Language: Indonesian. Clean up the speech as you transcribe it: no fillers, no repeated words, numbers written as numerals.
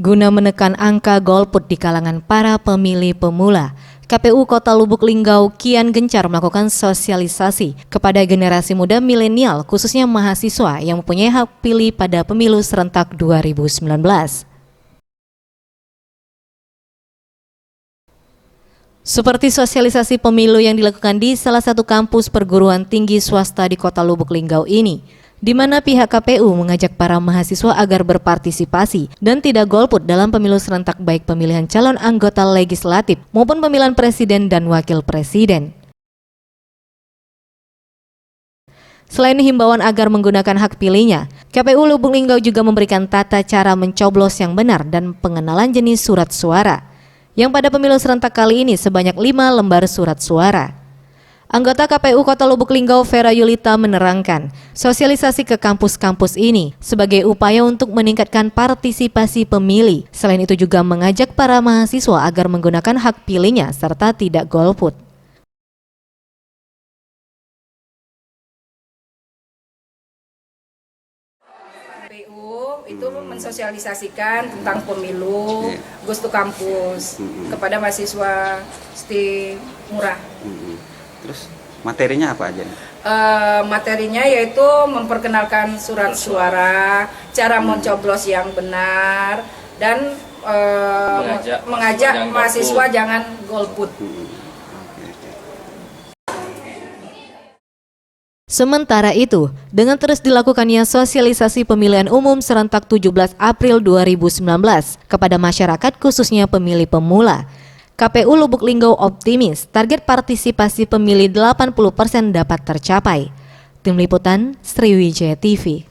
Guna menekan angka golput di kalangan para pemilih pemula, KPU Kota Lubuk Linggau kian gencar melakukan sosialisasi kepada generasi muda milenial, khususnya mahasiswa yang mempunyai hak pilih pada pemilu serentak 2019. Seperti sosialisasi pemilu yang dilakukan di salah satu kampus perguruan tinggi swasta di Kota Lubuk Linggau ini, di mana pihak KPU mengajak para mahasiswa agar berpartisipasi dan tidak golput dalam pemilu serentak baik pemilihan calon anggota legislatif maupun pemilihan presiden dan wakil presiden. Selain himbauan agar menggunakan hak pilihnya, KPU Lubuk Linggau juga memberikan tata cara mencoblos yang benar dan pengenalan jenis surat suara, yang pada pemilu serentak kali ini sebanyak 5 lembar surat suara. Anggota KPU Kota Lubuk Linggau Vera Yulita menerangkan, sosialisasi ke kampus-kampus ini sebagai upaya untuk meningkatkan partisipasi pemilih. Selain itu juga mengajak para mahasiswa agar menggunakan hak pilihnya serta tidak golput. KPU itu mensosialisasikan tentang pemilu Gus to Kampus kepada mahasiswa STI Murah. Terus materinya apa aja nih? Materinya yaitu memperkenalkan surat suara, cara mencoblos yang benar, dan mengajak mahasiswa jangan golput. Sementara itu, dengan terus dilakukannya sosialisasi pemilihan umum serentak 17 April 2019 kepada masyarakat khususnya pemilih pemula, KPU Lubuk Linggau optimis target partisipasi pemilih 80% dapat tercapai. Tim Liputan Sriwijaya TV.